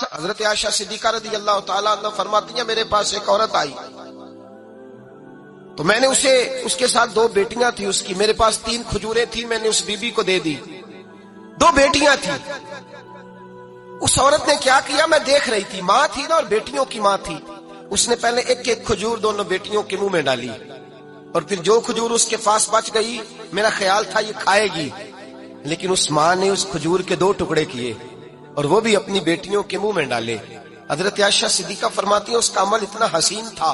حضرت عائشہ صدیقہ رضی اللہ تعالیٰ عنہ فرماتی ہیں میرے پاس ایک عورت آئی تو میں نے اسے، اس کے ساتھ 2 بیٹیاں تھی اس کی، میرے پاس 3 کھجوریں تھی، میں نے اس بی بی کو دے دی، 2 بیٹیاں تھی۔ اس عورت نے کیا کیا، میں دیکھ رہی تھی، ماں تھی نا اور بیٹیوں کی ماں تھی، اس نے پہلے ایک ایک کھجور دونوں بیٹیوں کے منہ میں ڈالی، اور پھر جو کھجور اس کے پاس بچ گئی میرا خیال تھا یہ کھائے گی، لیکن اس ماں نے اس کھجور کے 2 ٹکڑے کیے اور وہ بھی اپنی بیٹیوں کے منہ میں ڈالے۔ حضرت عائشہ صدیقہ فرماتی ہیں اس کا عمل اتنا حسین تھا،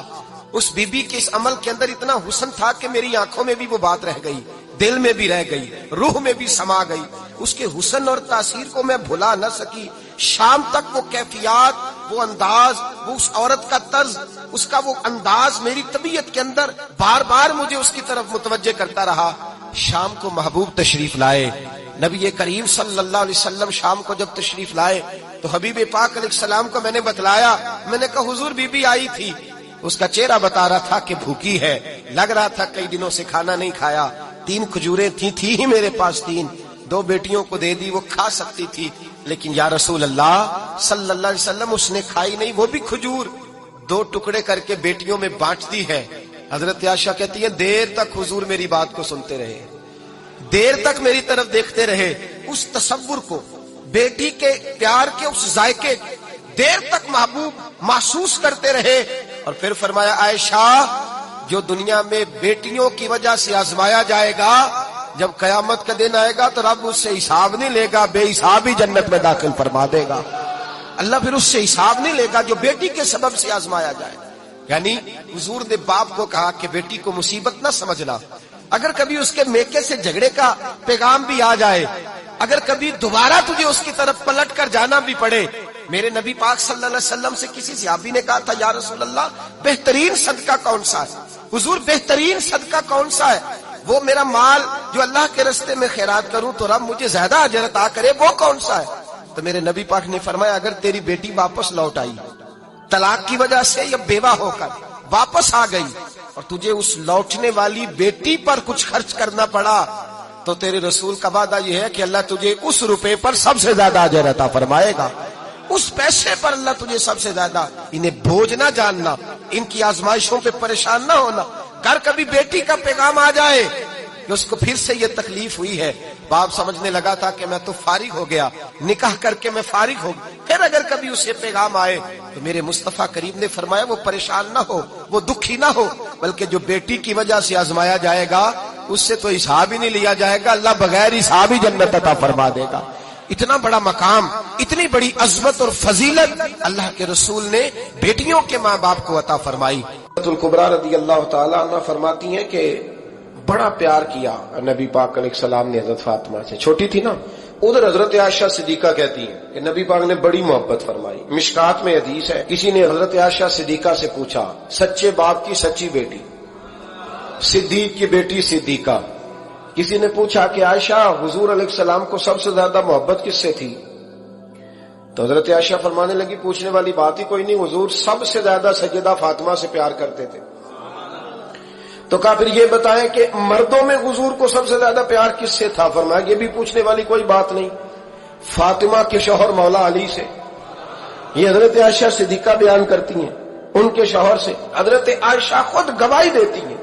اس بی بی کے اس عمل کے اندر اتنا حسن تھا کہ میری آنکھوں میں بھی وہ بات رہ گئی، دل میں بھی رہ گئی، روح میں بھی سما گئی، اس کے حسن اور تاثیر کو میں بھلا نہ سکی۔ شام تک وہ کیفیات، وہ انداز، وہ اس عورت کا طرز، اس کا وہ انداز میری طبیعت کے اندر بار بار مجھے اس کی طرف متوجہ کرتا رہا۔ شام کو محبوب تشریف لائے، نبی کریم صلی اللہ علیہ وسلم شام کو جب تشریف لائے تو حبیب پاک علیہ السلام کو میں نے بتلایا، میں نے کہا حضور بی بی آئی تھی، اس کا چہرہ بتا رہا تھا کہ بھوکی ہے، لگ رہا تھا کئی دنوں سے کھانا نہیں کھایا، 3 کھجوریں تھی ہی میرے پاس 3، 2 بیٹیوں کو دے دی، وہ کھا سکتی تھی، لیکن یا رسول اللہ صلی اللہ علیہ وسلم اس نے کھائی نہیں، وہ بھی کھجور 2 ٹکڑے کر کے بیٹیوں میں بانٹ دی ہے۔ حضرت عائشہ کہتی ہے دیر تک حضور میری بات کو سنتے رہے، دیر تک میری طرف دیکھتے رہے، اس تصور کو، بیٹی کے پیار کے اس ذائقے دیر تک محبوب محسوس کرتے رہے، اور پھر فرمایا عائشہ جو دنیا میں بیٹیوں کی وجہ سے آزمایا جائے گا، جب قیامت کا دن آئے گا تو رب اس سے حساب نہیں لے گا، بے حساب ہی جنت میں داخل فرما دے گا۔ اللہ پھر اس سے حساب نہیں لے گا جو بیٹی کے سبب سے آزمایا جائے۔ یعنی حضور نے باپ کو کہا کہ بیٹی کو مصیبت نہ سمجھنا، اگر کبھی اس کے میکے سے جھگڑے کا پیغام بھی آ جائے، اگر کبھی دوبارہ تجھے اس کی طرف پلٹ کر جانا بھی پڑے، میرے نبی پاک صلی اللہ علیہ وسلم سے کسی صحابی نے کہا تھا یا رسول اللہ بہترین صدقہ کون سا ہے؟ حضور بہترین صدقہ کون سا ہے؟ وہ میرا مال جو اللہ کے راستے میں خیرات کروں تو رب مجھے زیادہ اجر عطا کرے، وہ کون سا ہے؟ تو میرے نبی پاک نے فرمایا اگر تیری بیٹی واپس لوٹ آئی طلاق کی وجہ سے یا بیوہ ہو کر واپس آ گئی اور تجھے اس لوٹنے والی بیٹی پر کچھ خرچ کرنا پڑا تو تیرے رسول کا وعدہ یہ ہے کہ اللہ تجھے اس روپے پر سب سے زیادہ اجر عطا فرمائے گا، اس پیسے پر اللہ تجھے سب سے زیادہ۔ انہیں بوجھ نہ جاننا، ان کی آزمائشوں پہ پریشان نہ ہونا۔ گھر کبھی بیٹی کا پیغام آ جائے کہ اس کو پھر سے یہ تکلیف ہوئی ہے، باپ سمجھنے لگا تھا کہ میں تو فارغ ہو گیا، نکاح کر کے میں فارغ ہو گیا، پھر اگر کبھی اسے پیغام آئے تو میرے مصطفیٰ کریم نے فرمایا وہ پریشان نہ ہو، وہ دکھی نہ ہو، بلکہ جو بیٹی کی وجہ سے آزمایا جائے گا اس سے تو حساب ہی نہیں لیا جائے گا، اللہ بغیر حساب ہی جنت عطا فرما دے گا۔ اتنا بڑا مقام، اتنی بڑی عظمت اور فضیلت اللہ کے رسول نے بیٹیوں کے ماں باپ کو عطا فرمائی۔ الکبریٰ رضی اللہ تعالیٰ عنہ فرماتی ہیں کہ بڑا پیار کیا نبی پاک علیہ السلام نے حضرت فاطمہ سے، چھوٹی تھی نا، ادھر حضرت عائشہ صدیقہ کہتی ہیں کہ نبی پاک نے بڑی محبت فرمائی۔ مشکات میں حدیث ہے، کسی نے حضرت عائشہ صدیقہ سے پوچھا، سچے باپ کی سچی بیٹی، صدیق کی بیٹی صدیقہ، کسی نے پوچھا کہ عائشہ حضور علیہ السلام کو سب سے زیادہ محبت کس سے تھی؟ تو حضرت عائشہ فرمانے لگی پوچھنے والی بات ہی کوئی نہیں، حضور سب سے زیادہ سیدہ فاطمہ سے پیار کرتے تھے۔ تو کہا پھر یہ بتائیں کہ مردوں میں حضور کو سب سے زیادہ پیار کس سے تھا؟ فرمایا یہ بھی پوچھنے والی کوئی بات نہیں، فاطمہ کے شوہر مولا علی سے۔ یہ حضرت عائشہ صدیقہ بیان کرتی ہیں ان کے شوہر سے، حضرت عائشہ خود گواہی دیتی ہیں،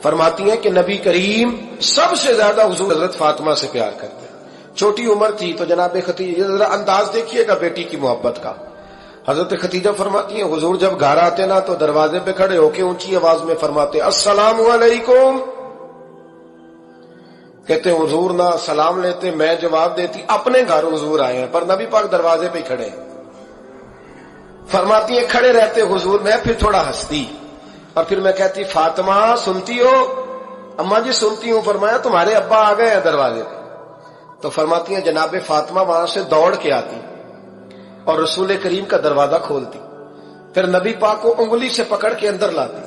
فرماتی ہیں کہ نبی کریم سب سے زیادہ حضور حضرت فاطمہ سے پیار کرتے ہیں۔ چھوٹی عمر تھی تو جناب خدیجہ، ذرا انداز دیکھیے گا بیٹی کی محبت کا۔ حضرت خدیجہ فرماتی ہیں حضور جب گھر آتے نا تو دروازے پہ کھڑے ہو کے اونچی آواز میں فرماتے السلام علیکم، کہتے حضور نہ سلام لیتے، میں جواب دیتی اپنے گھر حضور آئے ہیں، پر نبی پاک دروازے پہ کھڑے۔ فرماتی ہیں کھڑے رہتے حضور، میں پھر تھوڑا ہنستی اور پھر میں کہتی فاطمہ سنتی ہو؟ اماں جی سنتی ہوں۔ فرمایا تمہارے ابا آ گئے ہیں دروازے پہ۔ تو فرماتی ہیں جناب فاطمہ وہاں سے دوڑ کے آتی اور رسول کریم کا دروازہ کھولتی، پھر نبی پاک کو انگلی سے پکڑ کے اندر لاتی۔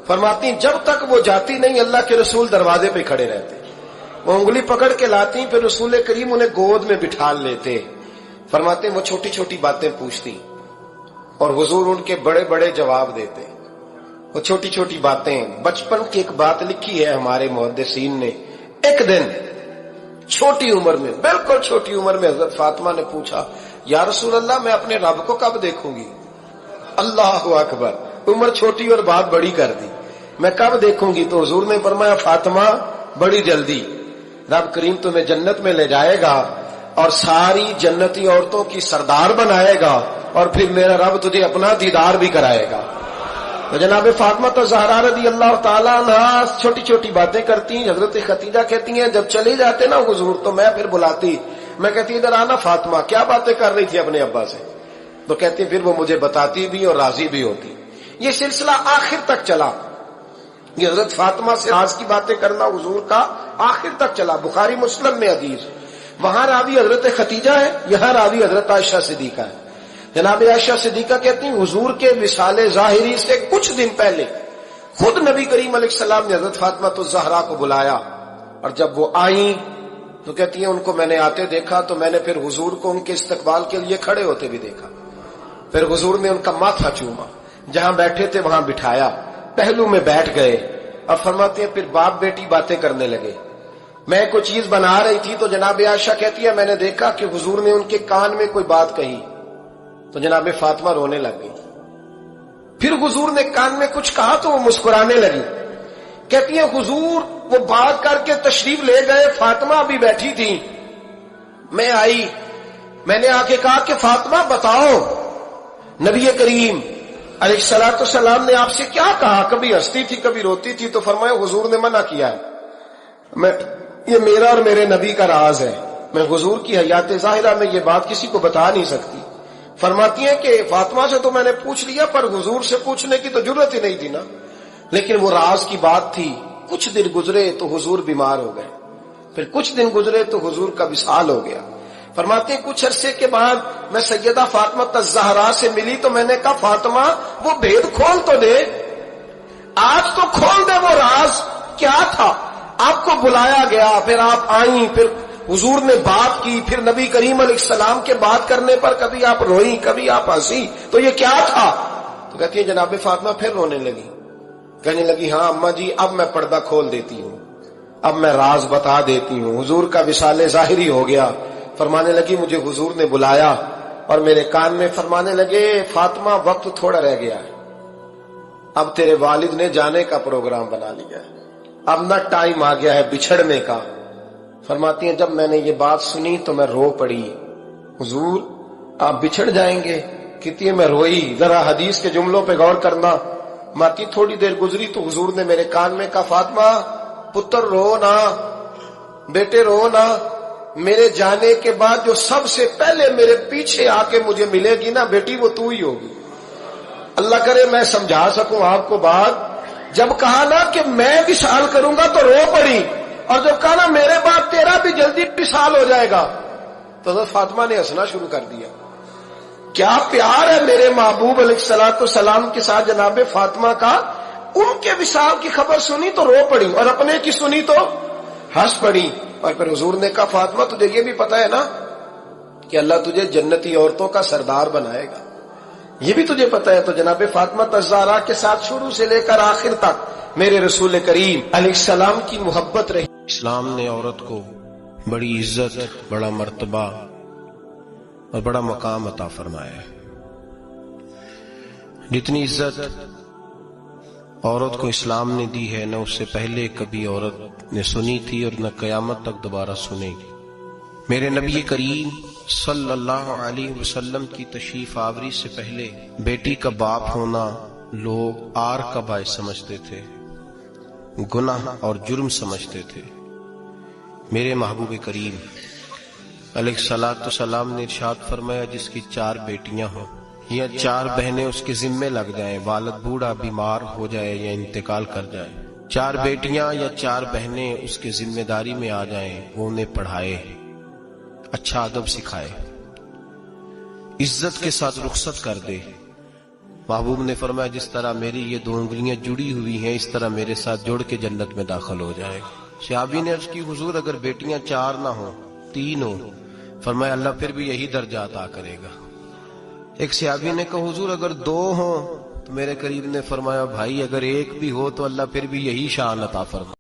فرماتی جب تک وہ جاتی نہیں اللہ کے رسول دروازے پہ کھڑے رہتے، وہ انگلی پکڑ کے لاتی، پھر رسول کریم انہیں گود میں بٹھا لیتے۔ فرماتے وہ چھوٹی چھوٹی باتیں پوچھتی اور حضور ان کے بڑے بڑے جواب دیتے۔ وہ چھوٹی چھوٹی باتیں، بچپن کی ایک بات لکھی ہے ہمارے محدثین نے، ایک دن چھوٹی عمر میں، بالکل چھوٹی عمر میں حضرت فاطمہ نے پوچھا یا رسول اللہ میں اپنے رب کو کب دیکھوں گی؟ اللہ اکبر، عمر چھوٹی اور بات بڑی کر دی، میں کب دیکھوں گی؟ تو حضور نے فرمایا فاطمہ بڑی جلدی رب کریم تمہیں جنت میں لے جائے گا اور ساری جنتی عورتوں کی سردار بنائے گا، اور پھر میرا رب تجھے اپنا دیدار بھی کرائے گا۔ تو جناب فاطمہ تو زہرا رضی اللہ تعالیٰ عنہا چھوٹی چھوٹی باتیں کرتی ہیں۔ حضرت خدیجہ کہتی ہیں جب چلے جاتے نا حضور تو میں پھر بلاتی، میں کہتی ادھر آنا فاطمہ، کیا باتیں کر رہی تھی اپنے ابا سے؟ تو کہتی پھر وہ مجھے بتاتی بھی اور راضی بھی ہوتی۔ یہ سلسلہ آخر تک چلا، یہ حضرت فاطمہ سے راز کی باتیں کرنا حضور کا آخر تک چلا۔ بخاری مسلم میں حدیث، وہاں راوی حضرت خدیجہ ہے، یہاں راوی حضرت عائشہ صدیقہ ہے۔ جناب عائشہ صدیقہ کہتی ہیں حضور کے وصال ظاہری سے کچھ دن پہلے خود نبی کریم علیہ السلام نے حضرت فاطمہ الزہرا کو بلایا، اور جب وہ آئیں تو کہتی ہیں ان کو میں نے آتے دیکھا تو میں نے پھر حضور کو ان کے استقبال کے لیے کھڑے ہوتے بھی دیکھا، پھر حضور نے ان کا ماتھا چوما، جہاں بیٹھے تھے وہاں بٹھایا، پہلو میں بیٹھ گئے، اور فرماتے ہیں پھر باپ بیٹی باتیں کرنے لگے۔ میں کوئی چیز بنا رہی تھی تو جناب عائشہ کہتی ہے میں نے دیکھا کہ حضور نے ان کے کان میں کوئی بات کہی، تو جناب فاطمہ رونے لگ گئی۔ پھر حضور نے کان میں کچھ کہا تو وہ مسکرانے لگی۔ کہتی ہیں حضور وہ بات کر کے تشریف لے گئے، فاطمہ ابھی بیٹھی تھی، میں آئی، میں نے آ کے کہا کہ فاطمہ بتاؤ نبی کریم علیہ الصلوۃ والسلام نے آپ سے کیا کہا؟ کبھی ہنستی تھی کبھی روتی تھی، تو فرمایا حضور نے منع کیا ہے، یہ میرا اور میرے نبی کا راز ہے، میں حضور کی حیات ظاہرہ میں یہ بات کسی کو بتا نہیں سکتی۔ فرماتی ہیں کہ فاطمہ سے تو میں نے پوچھ لیا پر حضور سے پوچھنے کی تو ضرورت ہی نہیں تھی نا، لیکن وہ راز کی بات تھی۔ کچھ دن گزرے تو حضور بیمار ہو گئے، پھر کچھ دن گزرے تو حضور کا وصال ہو گیا۔ فرماتے ہیں کچھ عرصے کے بعد میں سیدہ فاطمہ الزہرا سے ملی تو میں نے کہا فاطمہ وہ بھید کھول تو دے، آج تو کھول دے وہ راز کیا تھا؟ آپ کو بلایا گیا، پھر آپ آئیں، پھر حضور نے بات کی، پھر نبی کریم علیہ السلام کے بات کرنے پر کبھی آپ روئی کبھی آپ ہنسی، تو یہ کیا تھا؟ تو کہتی ہے جناب فاطمہ پھر رونے لگی، کہنے لگی ہاں اماں جی اب میں پردہ کھول دیتی ہوں، اب میں راز بتا دیتی ہوں، حضور کا وصال ظاہری ہو گیا۔ فرمانے لگی مجھے حضور نے بلایا اور میرے کان میں فرمانے لگے فاطمہ وقت تھوڑا رہ گیا ہے، اب تیرے والد نے جانے کا پروگرام بنا لیا ہے، اب نہ ٹائم آ گیا ہے بچھڑنے کا۔ فرماتی ہیں جب میں نے یہ بات سنی تو میں رو پڑی، حضور آپ بچھڑ جائیں گے؟ کہتی ہے میں روئی۔ ذرا حدیث کے جملوں پہ غور کرنا، ماتی تھوڑی دیر گزری تو حضور نے میرے کان میں کہا فاطمہ پتر رو نہ، بیٹے رو نہ، میرے جانے کے بعد جو سب سے پہلے میرے پیچھے آ کے مجھے ملے گی نا بیٹی وہ تو ہی ہوگی۔ اللہ کرے میں سمجھا سکوں آپ کو بات، جب کہا نا کہ میں وصال کروں گا تو رو پڑی، اور جب کہا نا میرے بعد تیرا بھی جلدی وصال ہو جائے گا تو حضرت فاطمہ نے ہنسنا شروع کر دیا۔ کیا پیار ہے میرے محبوب علیہ الصلوۃ والسلام کے ساتھ جناب فاطمہ کا۔ ان کے وصال کی خبر سنی تو رو پڑی، اور اپنے کی سنی تو ہنس پڑی۔ اور پھر حضور نے کہا فاطمہ تجھے یہ بھی پتا ہے نا کہ اللہ تجھے جنتی عورتوں کا سردار بنائے گا، یہ بھی تجھے پتا ہے۔ تو جناب فاطمہ الزہرا کے ساتھ شروع سے لے کر آخر تک میرے رسول کریم علیہ السلام کی محبت رہی۔ اسلام نے عورت کو بڑی عزت، بڑا مرتبہ اور بڑا مقام عطا فرمایا ہے۔ جتنی عزت عورت کو اسلام نے دی ہے نہ اس سے پہلے کبھی عورت نے سنی تھی اور نہ قیامت تک دوبارہ سنے گی۔ میرے نبی کریم صلی اللہ علیہ وسلم کی تشریف آوری سے پہلے بیٹی کا باپ ہونا لوگ آر کا باعث سمجھتے تھے، گناہ اور جرم سمجھتے تھے۔ میرے محبوب کریم علیہ الصلوۃ والسلام نے ارشاد فرمایا جس کی 4 بیٹیاں ہوں یا 4 بہنیں اس کے ذمے لگ جائیں، والد بوڑھا بیمار ہو جائے یا انتقال کر جائے، 4 بیٹیاں یا 4 بہنیں اس کے ذمہ داری میں آ جائیں، وہ انہیں پڑھائے، اچھا ادب سکھائے، عزت کے ساتھ رخصت کر دے۔ محبوب نے فرمایا جس طرح میری یہ 2 انگلیاں جڑی ہوئی ہیں اس طرح میرے ساتھ جڑ کے جنت میں داخل ہو جائے گا۔ صحابی نے عرض کی حضور اگر بیٹیاں 4 نہ ہوں 3 ہوں؟ فرمایا اللہ پھر بھی یہی درجہ عطا کرے گا۔ ایک صحابی نے کہا حضور اگر 2 ہوں؟ تو میرے قریب نے فرمایا بھائی اگر 1 بھی ہو تو اللہ پھر بھی یہی شان عطا فرمائے۔